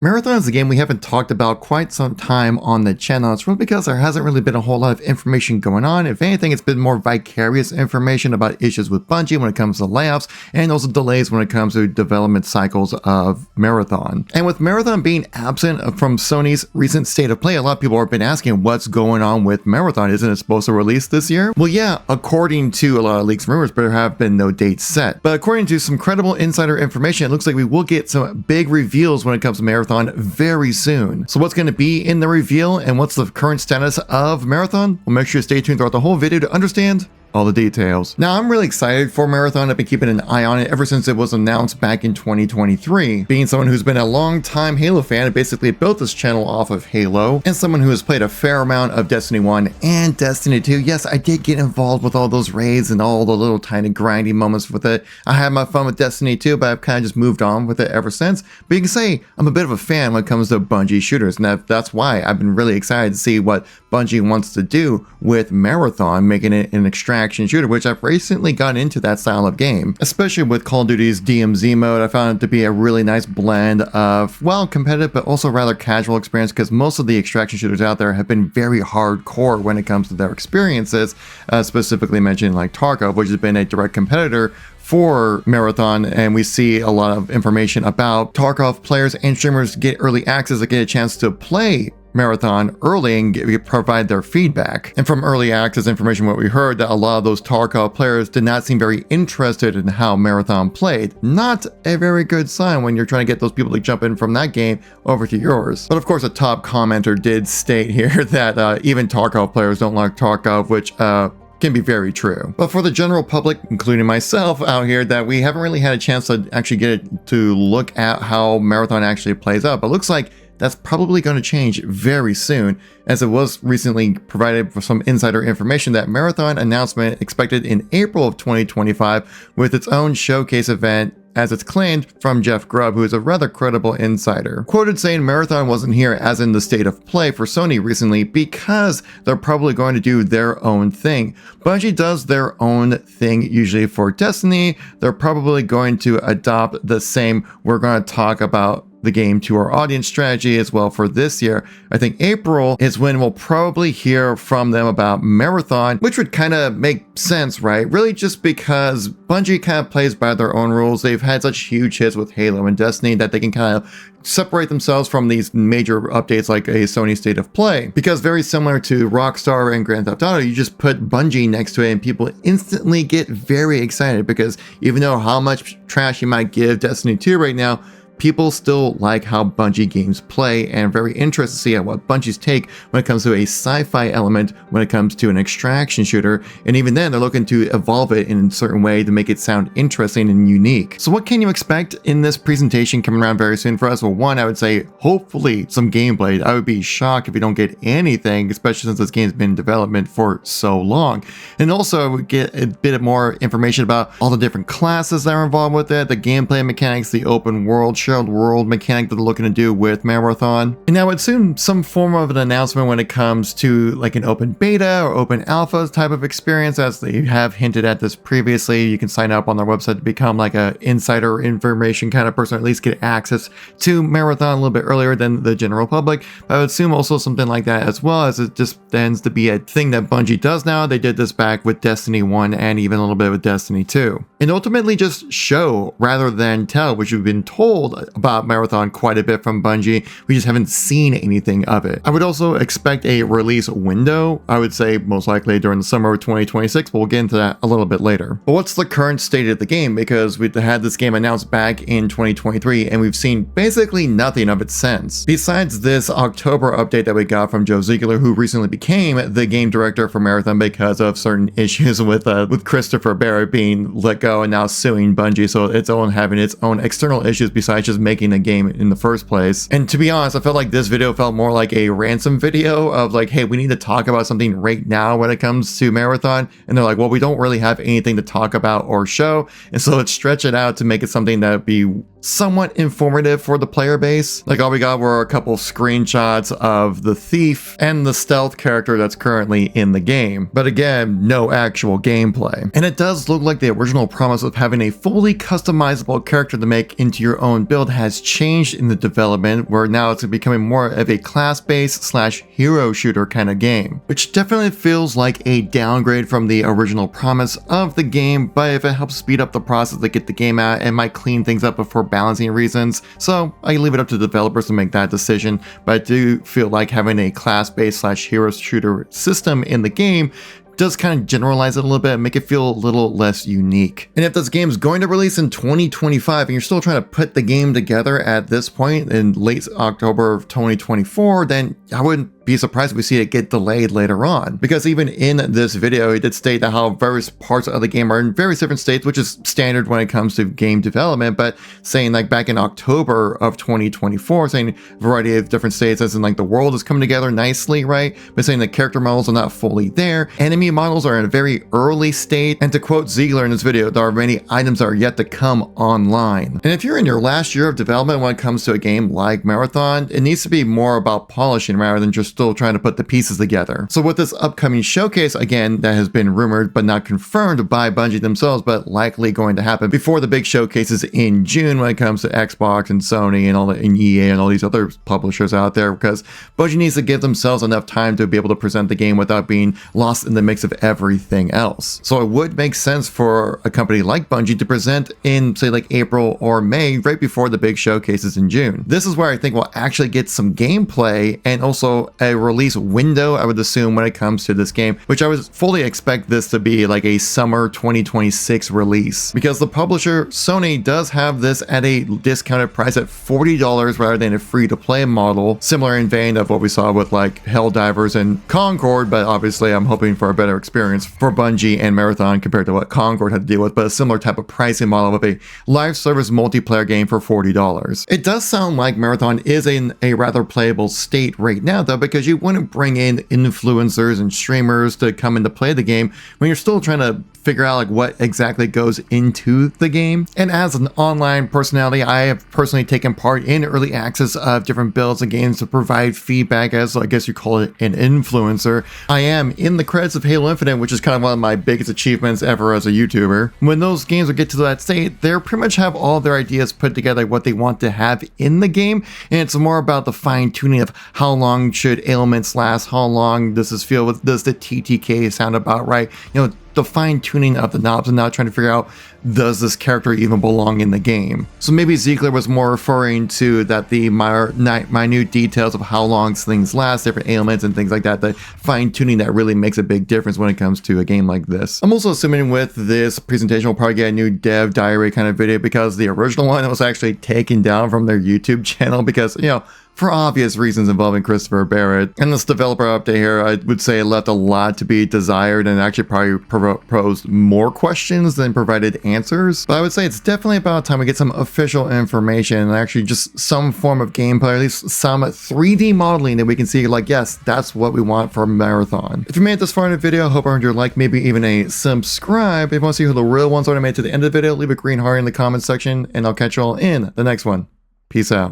Marathon is a game we haven't talked about quite some time on the channel. It's really because there hasn't really been a whole lot of information going on. If anything, it's been more vicarious information about issues with Bungie when it comes to layoffs and also delays when it comes to development cycles of Marathon. And with Marathon being absent from Sony's recent state of play, a lot of people have been asking what's going on with Marathon. Isn't it supposed to release this year? Well, yeah, according to a lot of leaks and rumors, but there have been no dates set. But according to some credible insider information, it looks like we will get some big reveals when it comes to Marathon very soon. So what's going to be in the reveal and what's the current status of Marathon? Well, make sure to stay tuned throughout the whole video to understand all the details. Now, I'm really excited for Marathon. I've been keeping an eye on it ever since it was announced back in 2023. Being someone who's been a long-time Halo fan and basically built this channel off of Halo, and someone who has played a fair amount of Destiny 1 and Destiny 2, yes, I did get involved with all those raids and all the little tiny grindy moments with it. I had my fun with Destiny 2, but I've kind of just moved on with it ever since. But you can say I'm a bit of a fan when it comes to Bungie shooters, and that's why I've been really excited to see what Bungie wants to do with Marathon, making it an extraction shooter, which I've recently gotten into that style of game, especially with Call of Duty's DMZ mode. I found it to be a really nice blend of, well, competitive, but also rather casual experience, because most of the extraction shooters out there have been very hardcore when it comes to their experiences, specifically mentioned like Tarkov, which has been a direct competitor for Marathon, and we see a lot of information about Tarkov players and streamers get early access to get a chance to play Marathon early and provide their feedback. And from early access information, what we heard, that a lot of those Tarkov players did not seem very interested in how Marathon played. Not a very good sign when you're trying to get those people to jump in from that game over to yours. But of course, a top commenter did state here that even Tarkov players don't like Tarkov, which can be very true. But for the general public, including myself out here, that we haven't really had a chance to actually get it to look at how Marathon actually plays out. But it looks like that's probably going to change very soon, as it was recently provided for some insider information that Marathon announcement expected in April of 2025 with its own showcase event, as it's claimed from Jeff Grubb, who is a rather credible insider. Quoted saying Marathon wasn't here as in the state of play for Sony recently because they're probably going to do their own thing. Bungie does their own thing usually for Destiny. They're probably going to adopt the same "we're going to talk about the game to our audience" strategy as well for this year. I think April is when we'll probably hear from them about Marathon, which would kind of make sense, right? Really just because Bungie kind of plays by their own rules. They've had such huge hits with Halo and Destiny that they can kind of separate themselves from these major updates like a Sony state of play. Because very similar to Rockstar and Grand Theft Auto, you just put Bungie next to it and people instantly get very excited, because even though how much trash you might give Destiny 2 right now, people still like how Bungie games play, and very interested to see what Bungie's take when it comes to a sci-fi element when it comes to an extraction shooter. And even then, they're looking to evolve it in a certain way to make it sound interesting and unique. So what can you expect in this presentation coming around very soon for us? Well, one, I would say hopefully some gameplay. I would be shocked if we don't get anything, especially since this game's been in development for so long. And also, I would get a bit more information about all the different classes that are involved with it, the gameplay mechanics, the open world, shared world mechanic that they're looking to do with Marathon. And I would assume some form of an announcement when it comes to like an open beta or open alpha type of experience, as they have hinted at this previously. You can sign up on their website to become like a insider information kind of person, or at least get access to Marathon a little bit earlier than the general public. But I would assume also something like that, as well, as it just tends to be a thing that Bungie does now. They did this back with Destiny 1 and even a little bit with Destiny 2. And ultimately just show rather than tell, which we've been told about Marathon quite a bit from Bungie. We just haven't seen anything of it. I would also expect a release window. I would say most likely during the summer of 2026, but we'll get into that a little bit later. But what's the current state of the game? Because we had this game announced back in 2023 and we've seen basically nothing of it since. Besides this October update that we got from Joe Ziegler, who recently became the game director for Marathon because of certain issues with Christopher Barrett being let go and now suing Bungie, so it's having its own external issues besides just making a game in the first place. And to be honest, I felt like this video felt more like a ransom video of like, hey, we need to talk about something right now when it comes to Marathon. And they're like, well, we don't really have anything to talk about or show, and so let's stretch it out to make it something that would be somewhat informative for the player base. Like all we got were a couple screenshots of the thief and the stealth character that's currently in the game. But again, no actual gameplay. And it does look like the original promise of having a fully customizable character to make into your own build has changed in the development, where now it's becoming more of a class-based slash hero shooter kind of game, which definitely feels like a downgrade from the original promise of the game. But if it helps speed up the process to get the game out, it might clean things up for balancing reasons. So I leave it up to developers to make that decision. But I do feel like having a class-based slash hero shooter system in the game does kind of generalize it a little bit and make it feel a little less unique. And if this game is going to release in 2025 and you're still trying to put the game together at this point in late October of 2024, then I wouldn't be surprised if we see it get delayed later on. Because even in this video, it did state that how various parts of the game are in various different states, which is standard when it comes to game development, but saying like back in October of 2024, saying a variety of different states, as in like the world is coming together nicely, right? But saying the character models are not fully there. Enemy models are in a very early state. And to quote Ziegler in this video, there are many items that are yet to come online. And if you're in your last year of development when it comes to a game like Marathon, it needs to be more about polishing rather than just still trying to put the pieces together. So with this upcoming showcase, again, that has been rumored but not confirmed by Bungie themselves, but likely going to happen before the big showcases in June when it comes to Xbox and Sony and and EA and all these other publishers out there, because Bungie needs to give themselves enough time to be able to present the game without being lost in the mix of everything else. So it would make sense for a company like Bungie to present in, say, like April or May, right before the big showcases in June. This is where I think we'll actually get some gameplay and also a release window, I would assume, when it comes to this game, which I would fully expect this to be like a summer 2026 release, because the publisher Sony does have this at a discounted price at $40 rather than a free-to-play model, similar in vein of what we saw with like Helldivers and Concord. But obviously I'm hoping for a better experience for Bungie and Marathon compared to what Concord had to deal with, but a similar type of pricing model of a live service multiplayer game for $40. It does sound like Marathon is in a rather playable state right now though, because you wouldn't bring in influencers and streamers to come in to play the game when you're still trying to figure out like what exactly goes into the game. And as an online personality, I have personally taken part in early access of different builds and games to provide feedback as, I guess you call it, an influencer. I am in the credits of Halo Infinite, which is kind of one of my biggest achievements ever as a YouTuber. When those games will get to that state, they pretty much have all their ideas put together, what they want to have in the game, and it's more about the fine tuning of how long should ailments last, how long does this feel, does the TTK sound about right, you know, the fine tuning of the knobs, and not trying to figure out, does this character even belong in the game? So maybe Ziegler was more referring to that the minute details of how long things last, different ailments and things like that, the fine tuning that really makes a big difference when it comes to a game like this. I'm also assuming with this presentation we'll probably get a new dev diary kind of video, because the original one was actually taken down from their YouTube channel because, you know, for obvious reasons involving Christopher Barrett. And this developer update here, I would say, left a lot to be desired and actually probably posed more questions than provided answers. But I would say it's definitely about time we get some official information and actually just some form of gameplay, or at least some 3D modeling that we can see like, yes, that's what we want for Marathon. If you made it this far in the video, I hope I earned your like, maybe even a subscribe. If you want to see who the real ones are that made it to the end of the video, leave a green heart in the comments section, and I'll catch you all in the next one. Peace out.